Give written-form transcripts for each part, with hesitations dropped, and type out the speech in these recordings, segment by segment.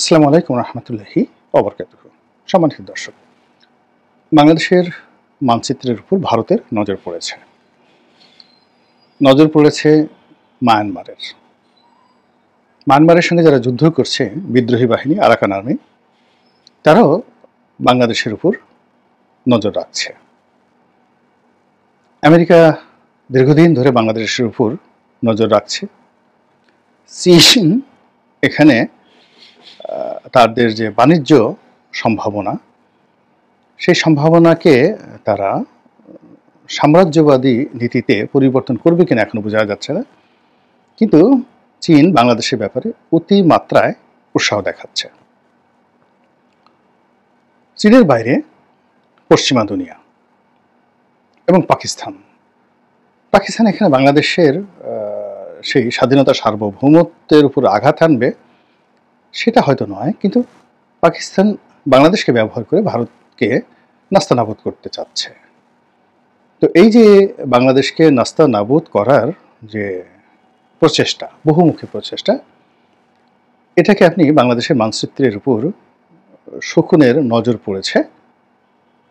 আসসালামু আলাইকুম রহমতুল্লাহি ওবরকাতুহু। সম্মানিত দর্শক, বাংলাদেশের মানচিত্রের উপর ভারতের নজর পড়েছে। নজর পড়েছে মায়ানমারের। মায়ানমারের সঙ্গে যারা যুদ্ধ করছে বিদ্রোহী বাহিনী আরাকান আর্মি, তারাও বাংলাদেশের উপর নজর রাখছে। আমেরিকা দীর্ঘদিন ধরে বাংলাদেশের উপর নজর রাখছে। চীন এখানে তাদের যে বাণিজ্য সম্ভাবনা, সেই সম্ভাবনাকে তারা সাম্রাজ্যবাদী নীতিতে পরিবর্তন করবে কিনা এখনো বোঝা যাচ্ছে না। কিন্তু চীন বাংলাদেশের ব্যাপারে অতিমাত্রায় উৎসাহ দেখাচ্ছে। চীনের বাইরে পশ্চিমা দুনিয়া এবং পাকিস্তান এখানে বাংলাদেশের সেই স্বাধীনতা সার্বভৌমত্বের উপর আঘাত আনবে সেটা হয়তো নয়, কিন্তু পাকিস্তান বাংলাদেশকে ব্যবহার করে ভারতকে নাস্তানাবুদ করতে চাচ্ছে। তো এই যে বাংলাদেশকে নাস্তানাবুদ করার যে প্রচেষ্টা, বহুমুখী প্রচেষ্টা, এটাকে আপনি বাংলাদেশের মানচিত্রের উপর শকুনের নজর পড়েছে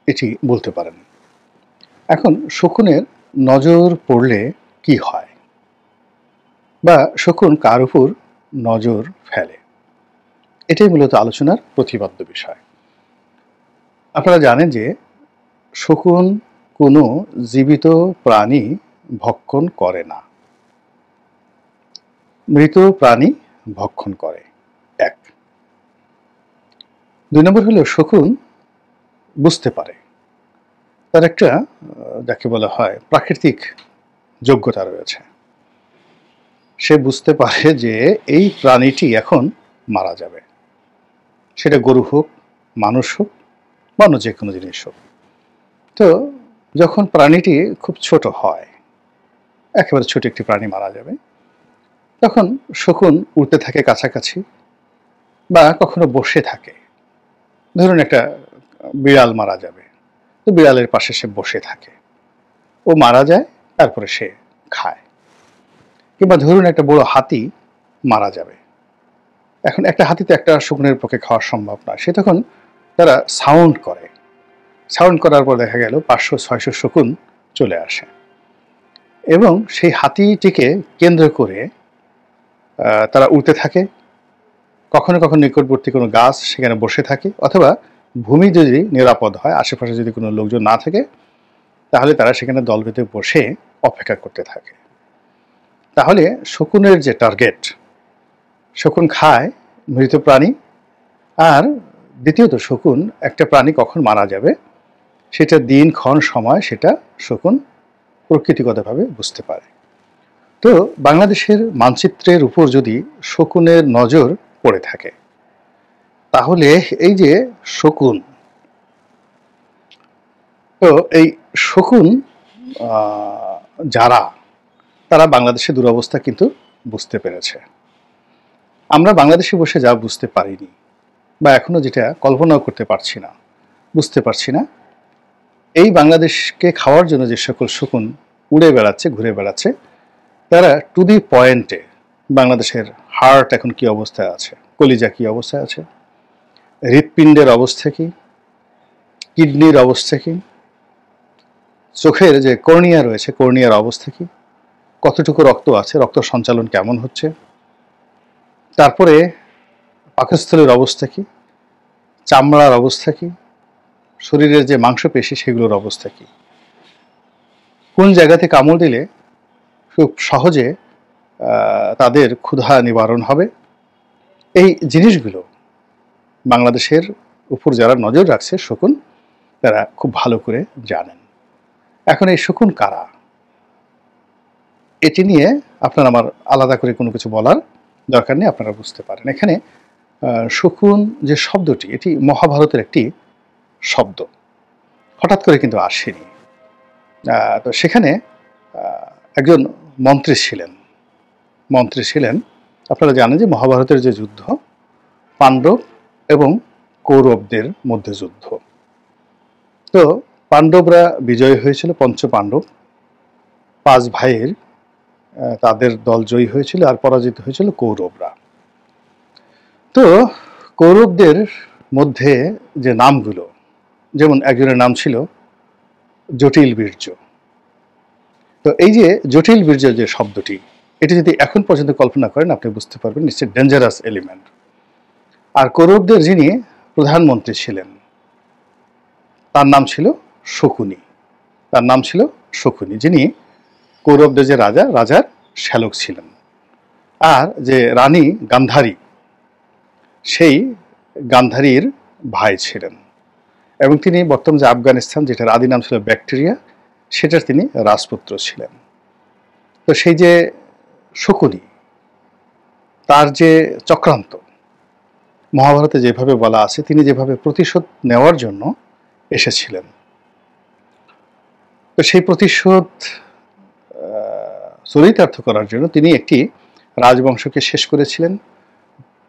এটি বলতে পারেন। এখন শকুনের নজর পড়লে কি হয়, বা শকুন কার উপর নজর ফেলে, এটাই মূলত আলোচনার প্রতিপাদ্য বিষয়। আপনারা জানেন যে শকুন কোনো জীবিত প্রাণী ভক্ষণ করে না, মৃত প্রাণী ভক্ষণ করে। এক। দুই নম্বর হলো শকুন বুঝতে পারে, তার একটা যাকে বলা হয় প্রাকৃতিক যোগ্যতা রয়েছে। সে বুঝতে পারে যে এই প্রাণীটি এখন মারা যাবে, সেটা গরু হোক, মানুষ হোক, বা অন্য যে কোনো জিনিস হোক। তো যখন প্রাণীটি খুব ছোট হয়, একেবারে ছোট একটি প্রাণী মারা যাবে, তখন শকুন উড়তে থাকে কাছাকাছি, বা কখনো বসে থাকে। ধরুন একটা বিড়াল মারা যাবে, তো বিড়ালের পাশে সে বসে থাকে, ও মারা যায়, তারপরে সে খায়। কিংবা ধরুন একটা বড় হাতি মারা যাবে, এখন একটা হাতিতে একটা শকুনের পক্ষে খাওয়া সম্ভব নয়, সে তখন তারা সাউন্ড করে, সাউন্ড করার পর দেখা গেল 500-600 শকুন চলে আসে, এবং সেই হাতিটিকে কেন্দ্র করে তারা উড়তে থাকে। কখনো কখনো নিকটবর্তী কোনো গাছ সেখানে বসে থাকে, অথবা ভূমি যদি নিরাপদ হয়, আশেপাশে যদি কোনো লোকজন না থাকে, তাহলে তারা সেখানে দল বেঁধে বসে অপেক্ষা করতে থাকে। তাহলে শকুনের যে টার্গেট, শকুন খায় মৃত প্রাণী, আর দ্বিতীয়ত শকুন একটা প্রাণী কখন মারা যাবে সেটা দিনক্ষণ সময় সেটা শকুন প্রকৃতিগতভাবে বুঝতে পারে। তো বাংলাদেশের মানচিত্রের উপর যদি শকুনের নজর পড়ে থাকে, তাহলে এই যে শকুন, তো এই শকুন যারা, তারা বাংলাদেশের দুরবস্থা কিন্তু বুঝতে পেরেছে। আমরা বাংলাদেশে বসে যা বুঝতে পারিনি, বা এখনো যেটা কল্পনাও করতে পারছি না, বুঝতে পারছি না, এই বাংলাদেশকে খাওয়ার জন্য যে সকল শকুন উড়ে বেড়াচ্ছে, ঘুরে বেড়াচ্ছে, তারা টু দি পয়েন্টে বাংলাদেশের হার্ট এখন কি অবস্থায় আছে, কলিজা কি অবস্থায় আছে, হৃৎপিণ্ডের অবস্থা কি, কিডনির অবস্থা কি, চোখের যে কর্নিয়া রয়েছে, কর্নিয়ার অবস্থা কি, কতটুকু রক্ত আছে, রক্ত সঞ্চালন কেমন হচ্ছে, তারপরে পাকস্থলীর অবস্থা কি, চামড়ার অবস্থা কি, শরীরের যে মাংসপেশি সেগুলোর অবস্থা কি, কোন জায়গাতে কামড় দিলে খুব সহজে তাদের ক্ষুধা নিবারণ হবে, এই জিনিসগুলো বাংলাদেশের উপর যারা নজর রাখছে শকুন, তারা খুব ভালো করে জানেন। এখন এই শকুন কারা, এটি নিয়ে আপনার আমার আলাদা করে কোনো কিছু বলার দরকার নেই, আপনারা বুঝতে পারেন। এখানে শকুন যে শব্দটি, এটি মহাভারতের একটি শব্দ, হঠাৎ করে কিন্তু আসেনি। তো সেখানে একজন মন্ত্রী ছিলেন। আপনারা জানেন যে মহাভারতের যে যুদ্ধ, পাণ্ডব এবং কৌরবদের মধ্যে যুদ্ধ। তো পাণ্ডবরা বিজয়ী হয়েছিল, পঞ্চপাণ্ডব 5 ভাইয়ের তাদের দল জয়ী হয়েছিল, আর পরাজিত হয়েছিল কৌরবরা। তো কৌরবদের মধ্যে যে নামগুলো, যেমন একজনের নাম ছিল জটিল বীর্য। তো এই যে জটিল বীর্য যে শব্দটি, এটি যদি এখন পর্যন্ত কল্পনা করেন আপনি বুঝতে পারবেন নিশ্চয়ই ডেঞ্জারাস এলিমেন্ট। আর কৌরবদের যিনি প্রধানমন্ত্রী ছিলেন তার নাম ছিল শকুনি। তার নাম ছিল শকুনি, যিনি কৌরবদের যে রাজার শ্যালক ছিলেন। আর যে রানী গান্ধারী, সেই গান্ধারীর ভাই ছিলেন, এবং তিনি বর্তমান যে আফগানিস্তান, যেটার আদি নাম ছিল ব্যাকটেরিয়া, সেটার তিনি রাজপুত্র ছিলেন। তো সেই যে শকুনি, তার যে চক্রান্ত মহাভারতে যেভাবে বলা আছে, তিনি যেভাবে প্রতিশোধ নেওয়ার জন্য এসেছিলেন, তো সেই প্রতিশোধ চরিতার্থ করার জন্য তিনি একটি রাজবংশকে শেষ করেছিলেন।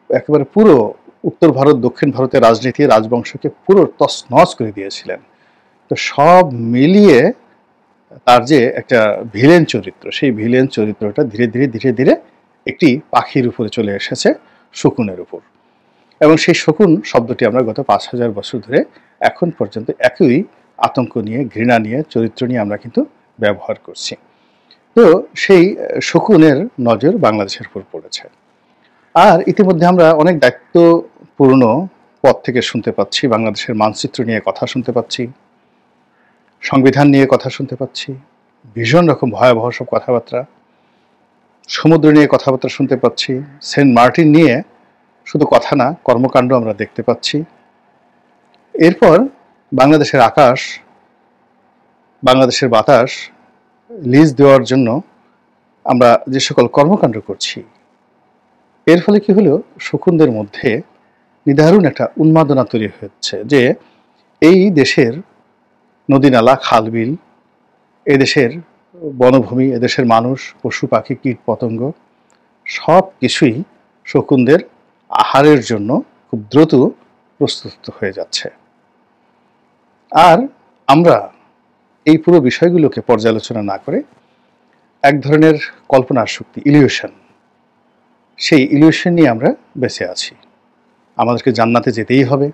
একেবারে পুরো উত্তর ভারত, দক্ষিণ ভারতের রাজনীতি, রাজবংশকে পুরো তছনছ করে দিয়েছিলেন। তো সব মিলিয়ে তার যে একটা ভিলেন চরিত্র, সেই ভিলেন চরিত্রটা ধীরে ধীরে ধীরে ধীরে একটি পাখির উপরে চলে এসেছে, শকুনের উপর। এবং সেই শকুন শব্দটি আমরা গত 5000 বছর ধরে এখন পর্যন্ত একই আতঙ্ক নিয়ে, ঘৃণা নিয়ে, চরিত্র নিয়ে আমরা কিন্তু ব্যবহার করছি। তো সেই শকুনের নজর বাংলাদেশের উপর পড়েছে। আর ইতিমধ্যে আমরা অনেক দায়িত্বপূর্ণ পদ থেকে শুনতে পাচ্ছি, বাংলাদেশের মানচিত্র নিয়ে কথা শুনতে পাচ্ছি, সংবিধান নিয়ে কথা শুনতে পাচ্ছি, ভীষণ রকম ভয়াবহ সব কথাবার্তা, সমুদ্র নিয়ে কথাবার্তা শুনতে পাচ্ছি, সেন্ট মার্টিন নিয়ে শুধু কথা না, কর্মকাণ্ড আমরা দেখতে পাচ্ছি। এরপর বাংলাদেশের আকাশ, বাংলাদেশের বাতাস লিজ দেওয়ার জন্য আমরা যে সকল কর্মকাণ্ড করছি, এর ফলে কি হলো, শকুনদের মধ্যে নিদারুণ একটা উন্মাদনা তৈরি হচ্ছে যে এই দেশের নদী নালা, খালবিল, এদেশের বনভূমি, এদেশের মানুষ, পশু পাখি, কীট পতঙ্গ সব কিছুই শকুনদের আহারের জন্য খুব দ্রুত প্রস্তুত হয়ে যাচ্ছে। আর আমরা এই পুরো বিষয়গুলোকে পর্যালোচনা না করে এক ধরনের কল্পনার শক্তি, ইলিউশন, সেই ইলিউশন নিয়ে আমরা বেঁচে আছি। আমাদেরকে জান্নাতে যেতেই হবে,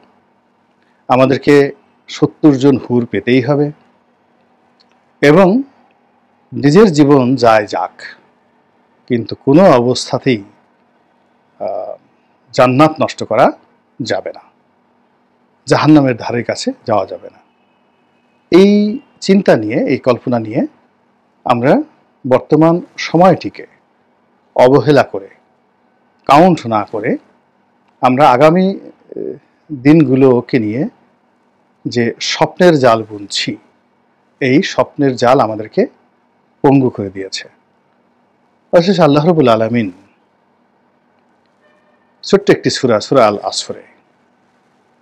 আমাদেরকে 70 জন হুর পেতেই হবে, এবং নিজের জীবন যায় যাক, কিন্তু কোনো অবস্থাতেই জান্নাত নষ্ট করা যাবে না, জাহান্নামের ধারের কাছে যাওয়া যাবে না। এই চিন্তা নিয়ে, এই কল্পনা নিয়ে আমরা বর্তমান সময়টিকে অবহেলা করে, কাউন্ট না করে, আমরা আগামী দিনগুলোকে নিয়ে যে স্বপ্নের জাল বুনছি, এই স্বপ্নের জাল আমাদেরকে পঙ্গু করে দিয়েছে। অবশেষে আল্লাহ রাব্বুল আলামিন ছোট্ট একটি সূরা, সূরা আল আসরে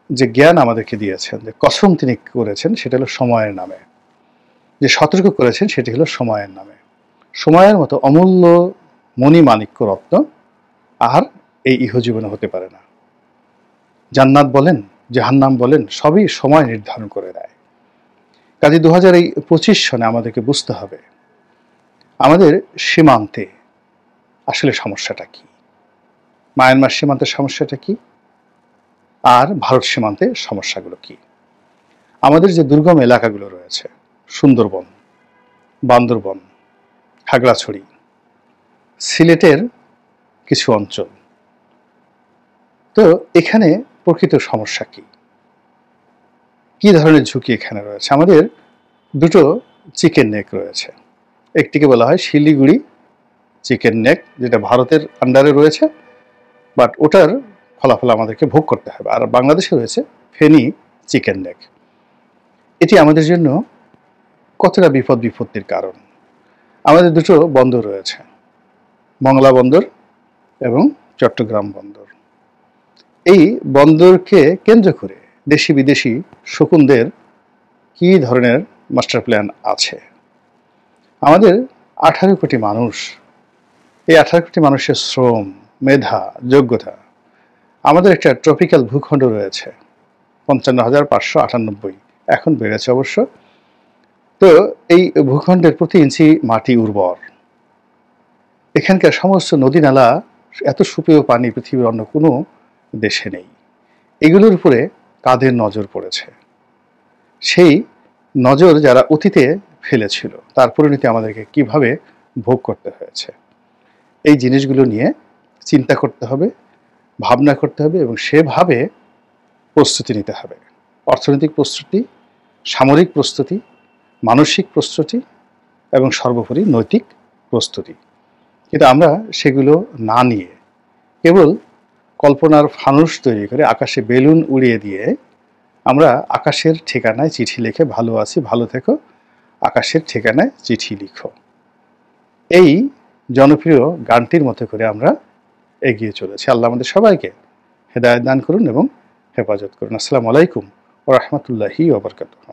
যে জ্ঞান আমাদেরকে দিয়েছেন, যে কসম তিনি করেছেন, সেটা হলো সময়ের নামে, যে সতর্ক করেছেন সেটি হলো সময়ের নামে। সময়ের মতো অমূল্য মণিমাণিক্য রত্ন আর এই ইহজীবনে হতে পারে না। জান্নাত বলেন, জাহান্নাম বলেন, সবই সময় নির্ধারণ করে দেয়। কাজে 2025 সনে আমাদেরকে বুঝতে হবে আমাদের সীমান্তে আসলে সমস্যাটা কি, মায়ানমার সীমান্তের সমস্যাটা কি, আর ভারত সীমান্তে সমস্যাগুলো কি। আমাদের যে দুর্গম এলাকাগুলো রয়েছে, সুন্দরবন, বান্দরবন, খাগড়াছড়ি, সিলেটের কিছু অঞ্চল, তো এখানে প্রকৃত সমস্যা কি, কি ধরনের ঝুঁকি এখানে রয়েছে। আমাদের দুটো চিকেন নেক রয়েছে, একটিকে বলা হয় শিলিগুড়ি চিকেন নেক, যেটা ভারতের আন্ডারে রয়েছে, বাট ওটার ফলাফল আমাদেরকে ভোগ করতে হবে। আর বাংলাদেশে রয়েছে ফেনী চিকেন নেক। এটি আমাদের জন্য কতটা বিপত্তির কারণ। আমাদের দুটো বন্দর রয়েছে, মংলা বন্দর এবং চট্টগ্রাম বন্দর। এই বন্দরকে কেন্দ্র করে দেশি বিদেশি শকুনদের কি ধরনের মাস্টার প্ল্যান আছে। আমাদের 18 কোটি মানুষ, এই 18 কোটি মানুষের শ্রম, মেধা, যোগ্যতা, আমাদের একটা ট্রপিক্যাল ভূখণ্ড রয়েছে 55,598, এখন বেড়েছে অবশ্য। তো এই ভূখণ্ডের প্রতি ইঞ্চি মাটি উর্বর, এখানকার সমস্ত নদী নালা, এত সুপেয় পানি পৃথিবীর অন্য কোনো দেশে নেই। এগুলোর উপরে কাদের নজর পড়েছে, সেই নজর যারা অতীতে ফেলেছিল তার পরিণতি আমাদেরকে কিভাবে ভোগ করতে হয়েছে, এই জিনিসগুলো নিয়ে চিন্তা করতে হবে, ভাবনা করতে হবে এবং সেভাবে প্রস্তুতি নিতে হবে। অর্থনৈতিক প্রস্তুতি, সামরিক প্রস্তুতি, মানসিক প্রস্তুতি এবং সর্বোপরি নৈতিক প্রস্তুতি। কিন্তু আমরা সেগুলো না নিয়ে কেবল কল্পনার ফানুস তৈরি করে আকাশে বেলুন উড়িয়ে দিয়ে আমরা আকাশের ঠিকানায় চিঠি লিখে ভালো আছি, ভালো থেকো, আকাশের ঠিকানায় চিঠি লিখো, এই জনপ্রিয় গানটির মতো করে আমরা এগিয়ে চলেছি। আল্লাহ আমাদের সবাইকে হেদায়েত দান করুন এবং হেফাজত করুন। আসসালামু আলাইকুম ওয়া রাহমাতুল্লাহি ওয়া বারাকাতুহু।